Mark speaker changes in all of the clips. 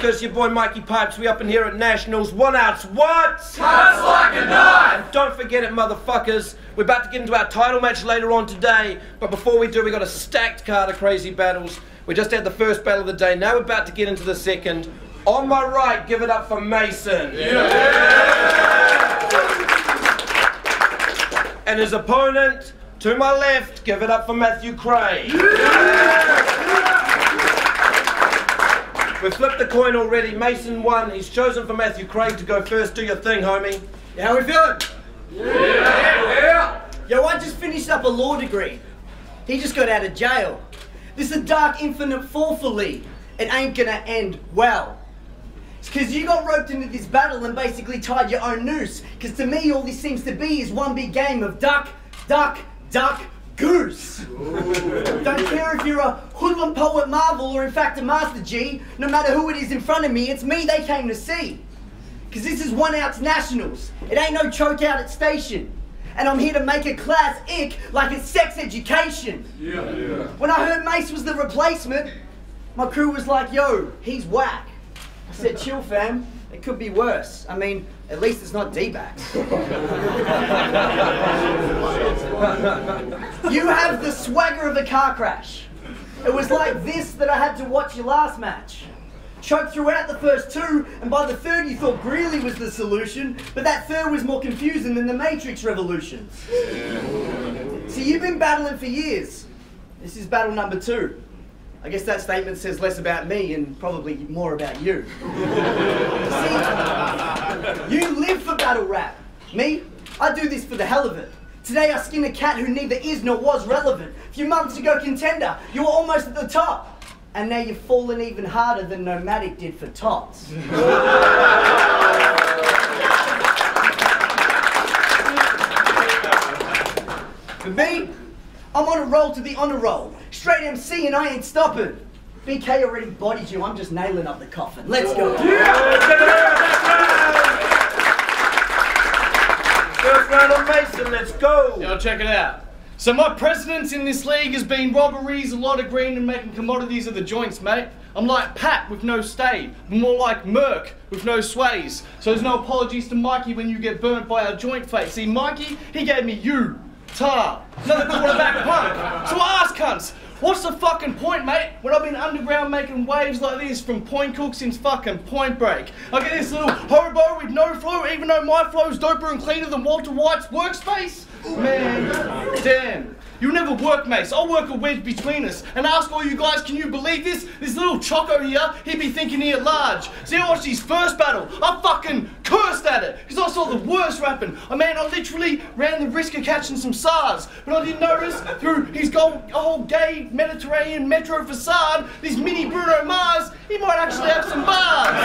Speaker 1: because your boy Mikey Pipes, we up in here at Nationals. 1 outs, what?
Speaker 2: Cuts like a knife!
Speaker 1: And don't forget it, motherfuckers. We're about to get into our title match later on today, but before we do, we got a stacked card of crazy battles. We just had the first battle of the day, now we're about to get into the second. On my right, give it up for Mason. Yeah. And his opponent, to my left, give it up for Matthew Craig. We've flipped the coin already. Mason won. He's chosen for Matthew Craig to go first. Do your thing, homie.
Speaker 3: Yeah, how we feeling?
Speaker 2: Yeah!
Speaker 3: Yo, I just finished up a law degree. He just got out of jail. This is a dark, infinite fall for Lee. It ain't gonna end well. It's because you got roped into this battle and basically tied your own noose. Because to me, all this seems to be is one big game of duck, duck, duck, goose. Don't care if you're a hoodlum poet Marvel or in fact a Master G. No matter who it is in front of me, it's me they came to see. Because this is 1 outs Nationals. It ain't no choke out at station. And I'm here to make a class ick like it's sex education.
Speaker 2: Yeah.
Speaker 3: When I heard Mace was the replacement, my crew was like, yo, he's whack. I said, chill fam, it could be worse. I mean, at least it's not D-backs. You have the swagger of a car crash. It was like this that I had to watch your last match. Choked throughout the first 2, and by the 3rd you thought Greeley was the solution, but that 3rd was more confusing than the Matrix revolutions. See, you've been battling for years. This is battle number 2. I guess that statement says less about me and probably more about you. See, you live for battle rap. Me, I do this for the hell of it. Today I skinned a cat who neither is nor was relevant. A few months ago, contender, you were almost at the top. And now you've fallen even harder than Nomadic did for Tots. For me, I'm on a roll to the honor roll. Straight MC and I ain't stopping. BK already bodied you, I'm just nailing up the coffin. Let's go.
Speaker 1: First round on Mason, let's go.
Speaker 4: Yo, check it out. So my precedence in this league has been robberies, a lot of green and making commodities of the joints, mate. I'm like Pat with no stay, but more like Merc with no sways. So there's no apologies to Mikey when you get burnt by our joint face. See, Mikey, he gave me you, tar, another quarterback punk. So I ask cunts, what's the fucking point, mate, when I've been underground making waves like this from Point Cook since fucking Point Break? I get this little hobo with no flow, even though my flow's doper and cleaner than Walter White's workspace? Man, damn. You'll never work, mates. I'll work a wedge between us. And ask all you guys, can you believe this? This little choco here, he'd be thinking he at large. See, I watched his first battle. I fucking cursed at it. Because I saw the worst rapping. I mean, I literally ran the risk of catching some SARS. But I didn't notice through his whole gay Mediterranean metro facade, this mini Bruno Mars, he might actually have some bars.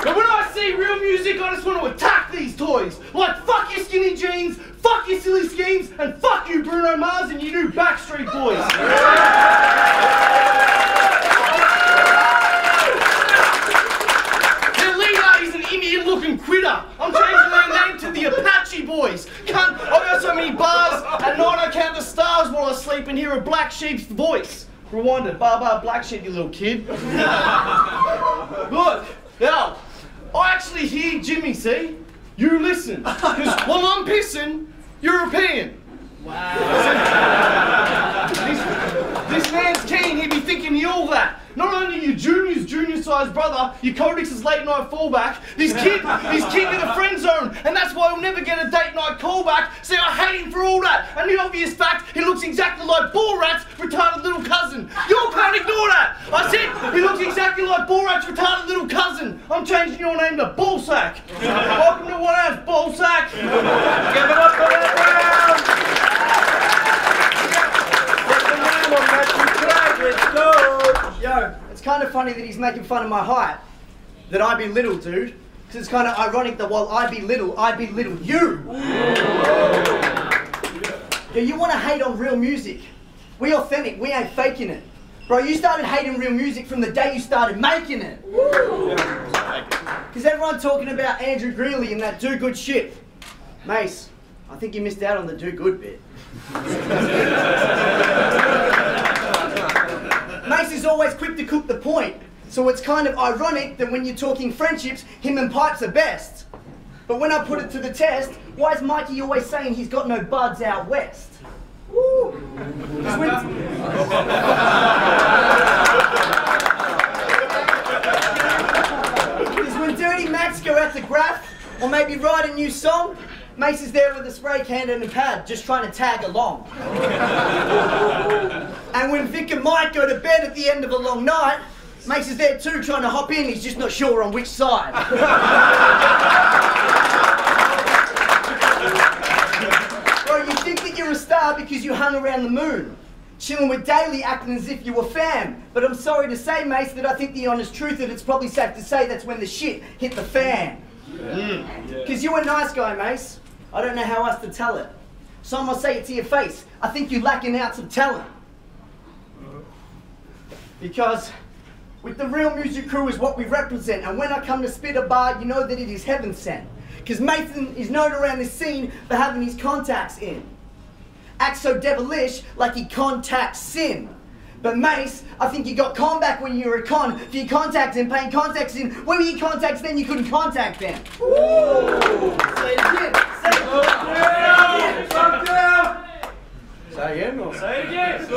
Speaker 4: But when I see real music, I just want to attack these toys. Like, fuck your skinny jeans, fuck your silly schemes, and fuck you, Bruno Mars, and you new Backstreet Boys. Their leader is an Indian-looking quitter. I'm changing their name to the Apache Boys. Cunt, I got so many bars, at night I count the stars while I sleep and hear a black sheep's voice. Rewind it, bar, black sheep, you little kid. Look, now, I actually hear Jimmy, see? You listen. Because while I'm pissing, you're peeing. Wow. This man's keen, he'd be thinking you all that. Not only your junior-sized brother, your Codex's late-night fallback, this kid is king of the friend zone, and that's why he'll never get a date-night callback. See, I hate him for all that. And the obvious fact, he looks exactly like Borat's retarded little cousin. You can't ignore that. I said, he looks exactly like Borat's retarded little cousin. I'm changing your name to Ballsack. Welcome to 1 Outs, Ballsack.
Speaker 1: Give it up for that round. Let's go.
Speaker 3: Yo, it's kind of funny that he's making fun of my height. That I be little, dude. Because it's kind of ironic that while I be little you. Yo, you want to hate on real music. We authentic, we ain't faking it. Bro, you started hating real music from the day you started making it. Because everyone talking about Andrew Greeley and that do good shit. Mace, I think you missed out on the do good bit. always quick to cook the point. So it's kind of ironic that when you're talking friendships, him and Pipes are best. But when I put it to the test, why is Mikey always saying he's got no buds out west? Woo! Because when Dirty Macs go out to graph, or maybe write a new song, Mace is there with a spray can and a pad, just trying to tag along. And when Vic and Mike go to bed at the end of a long night, Mace is there too, trying to hop in, he's just not sure on which side. Bro, you think that you're a star because you hung around the moon, chilling with Daly acting as if you were fam. But I'm sorry to say, Mace, that I think the honest truth that it's probably safe to say that's when the shit hit the fan. Because you're a nice guy, Mace. I don't know how else to tell it. So I'm gonna say it to your face. I think you lack an ounce of talent. Because with the real music crew is what we represent. And when I come to spit a bar, you know that it is heaven sent. Because Mason is known around this scene for having his contacts in. Acts so devilish like he contacts sin. But Mace, I think you got con back when you were a con for your contacts in, paying contacts in. Where were your contacts then? You couldn't contact them. Ooh. Say it again. Say it again.
Speaker 1: Say again or
Speaker 2: Say it again.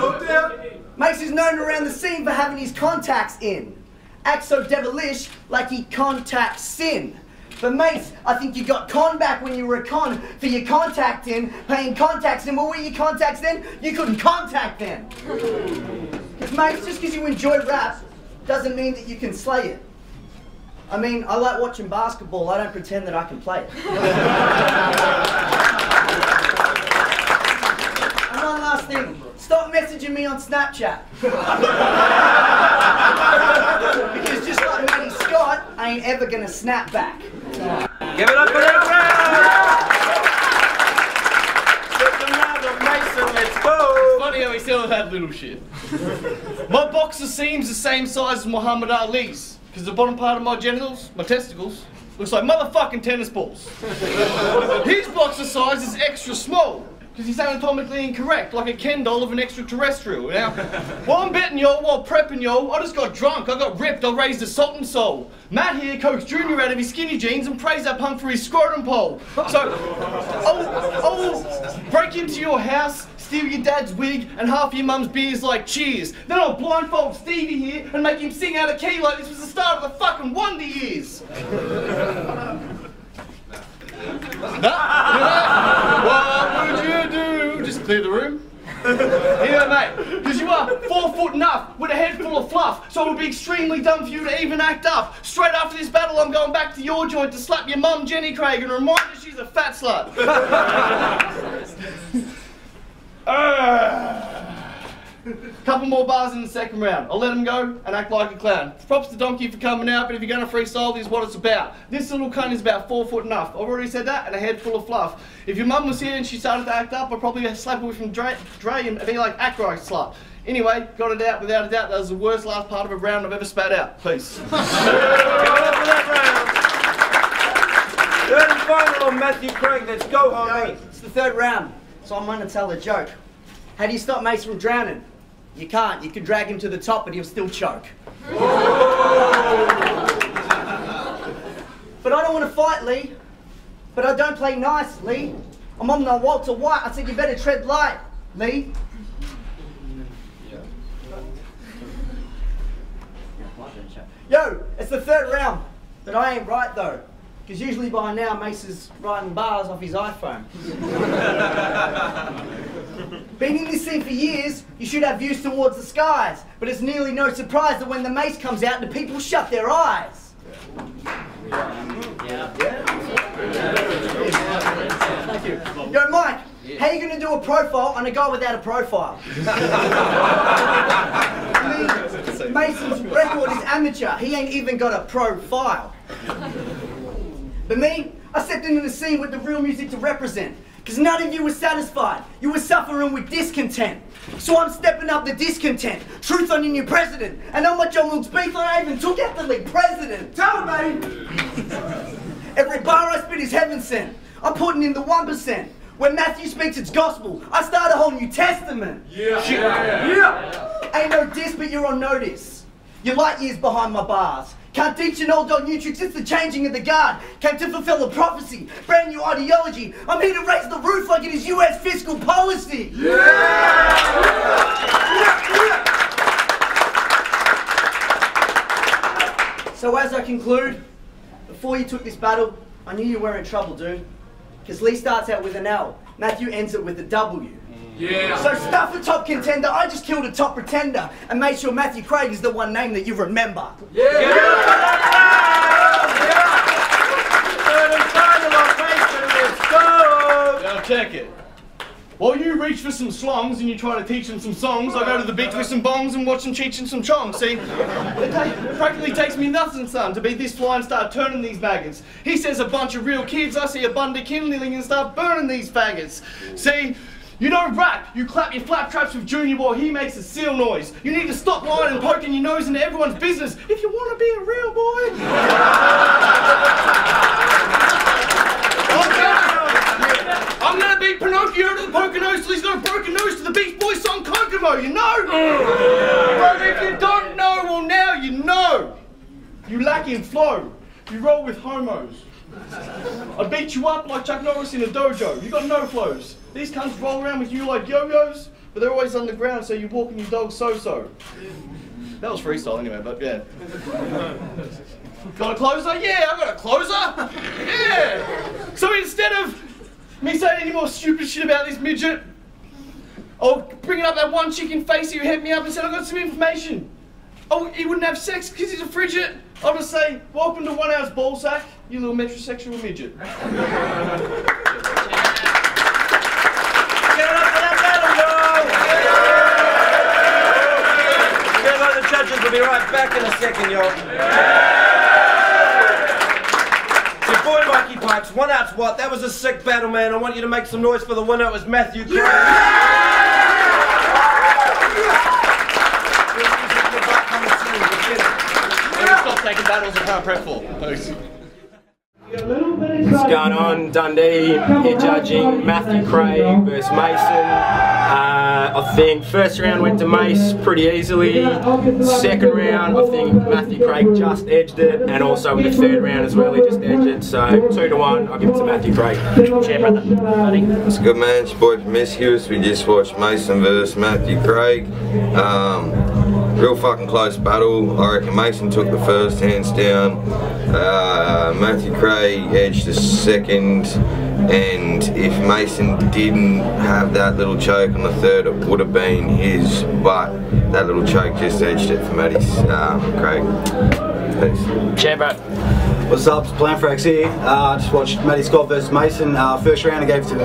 Speaker 3: Mace is known around the scene for having his contacts in. Acts so devilish like he contacts sin. But Mace, I think you got con back when you were a con for your contact in, paying contacts in. Well, were your contacts then? You couldn't contact them. Because Mace, just because you enjoy rap doesn't mean that you can slay it. I mean, I like watching basketball. I don't pretend that I can play it. And one last thing. Stop messaging me on Snapchat. Because just like Matty Scott, I ain't ever gonna snap back.
Speaker 1: Give it up for that round! Mason, let's go!
Speaker 4: Funny how we still have little shit. My boxer seam's the same size as Muhammad Ali's, because the bottom part of my genitals, my testicles, looks like motherfucking tennis balls. His boxer size is extra small, because he's anatomically incorrect, like a Ken doll of an extraterrestrial. Now, while I'm betting y'all, while prepping y'all, I just got drunk, I got ripped, I raised a salt and soul. Matt here coaxed Junior out of his skinny jeans and praised that punk for his scrotum pole. So, I'll break into your house, steal your dad's wig and half your mum's beers like Cheers. Then I'll blindfold Stevie here and make him sing out of key like this was the start of the fucking Wonder Years. What would you do? Just clear the room. Yeah, mate, because you are 4 foot enough with a head full of fluff, so it would be extremely dumb for you to even act up. Straight after this battle, I'm going back to your joint to slap your mum, Jenny Craig, and remind her she's a fat slut. Couple more bars in the second round. I'll let him go and act like a clown. Props to Donkey for coming out, but if you're going to freestyle, this is what it's about. This little cunt is about 4 foot enough. I've already said that, and a head full of fluff. If your mum was here and she started to act up, I'd probably slap her from Dre and be like, act right, slut. Anyway, got it out without a doubt. That was the worst last part of a round I've ever spat out. Peace.
Speaker 1: Give it up for that round. Third and final on Matthew Craig. Let's go, homie.
Speaker 3: It's the third round, so I'm going to tell a joke. How do you stop Mace from drowning? You can't. You can drag him to the top, but he'll still choke. But I don't want to fight, Lee. But I don't play nice, Lee. I'm on the Walter White. I said you better tread light, Lee. Yo, it's the third round. But I ain't right, though. Because usually by now, Mace is writing bars off his iPhone. Been in this scene for years, you should have views towards the skies. But it's nearly no surprise that when the Mace comes out, the people shut their eyes. Thank you. Yo, Mike, how are you going to do a profile on a guy without a profile? Mason's record is amateur. He ain't even got a profile. But me, I stepped into the scene with the real music to represent. Because none of you were satisfied. You were suffering with discontent. So I'm stepping up the discontent. Truth on your new president. And on my John Wilkes beef, I even took out the league president. Tell me! Every bar I spit is heaven sent. I'm putting in the 1%. When Matthew speaks, it's gospel. I start a whole New Testament.
Speaker 2: Yeah.
Speaker 3: Ain't no diss, but you're on notice. You're light years behind my bars. Can't teach an old dog new tricks, it's the changing of the guard. Came to fulfill a prophecy, brand new ideology. I'm here to raise the roof like it is US fiscal policy. So as I conclude, before you took this battle, I knew you were in trouble, dude. Because Lee starts out with an L, Matthew ends it with a W.
Speaker 2: Yeah.
Speaker 3: So stuff a top contender, I just killed a top pretender and made sure Matthew Craig is the one name that you remember.
Speaker 4: Now check it. While you reach for some slongs and you try to teach them some songs, I go to the beach with some bongs and watch them teaching some chongs. See, it practically takes me nothing, son, to be this fly and start turning these maggots. He says a bunch of real kids, I see a bund of kindling and start burning these faggots. See, you don't rap, you clap your flap traps with Junior while he makes a seal noise. You need to stop lying and poking your nose into everyone's business if you want to be a real boy. I'm gonna beat Pinocchio to the Poconos till he's got a broken nose to the Beach Boys song Kokomo, you know? But if you don't know, well now you know. You lack in flow. You roll with homos. I beat you up like Chuck Norris in a dojo. You got no flows. These cunts roll around with you like yo-yos, but they're always underground, so you walk in your dog Sousa. That was freestyle anyway, but yeah. Got a closer? Yeah, I got a closer. Yeah. So instead of me saying any more stupid shit about this midget, or bringing up that one chicken face who hit me up and said I got some information. Oh, he wouldn't have sex because he's a frigid. I'll just say, welcome to 1 hour's ball sack, you little metrosexual midget.
Speaker 1: Give it up for that battle, y'all! The judges will be right back in a second, y'all. Your boy Mikey Pipes, 1 out's what? That was a sick battle, man. I want you to make some noise for the winner. It was Matthew Craig.
Speaker 4: Stop taking battles I can't prep for. Thanks.
Speaker 5: What's going on? Dundee here judging Matthew Craig versus Mason. I think first round went to Mace pretty easily. Second round, I think Matthew Craig just edged it, and also in the third round as well, he just edged it. So 2-1, I'll give it to Matthew Craig.
Speaker 4: Cheer, brother.
Speaker 6: What's good, man? It's your boy Promiscuous. We just watched Mason versus Matthew Craig. Real fucking close battle. I reckon Mason took the first hands down. Matthew Craig edged the second, and if Mason didn't have that little choke on the third, it would have been his, but that little choke just edged it for Matty's Craig. Peace.
Speaker 4: Cheer, bro.
Speaker 7: What's up, it's Planfrax here. I just watched Matty Scott versus Mason. First round I gave it to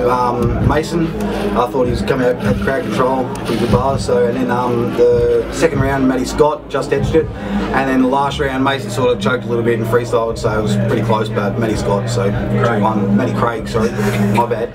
Speaker 7: Mason. I thought he was coming out, had crowd control, pretty good bars. So, and then the second round Matty Scott just edged it. And then the last round Mason sort of choked a little bit and freestyled, so it was pretty close, but Matty Scott, so 2-1. Matty Craig, sorry, my bad.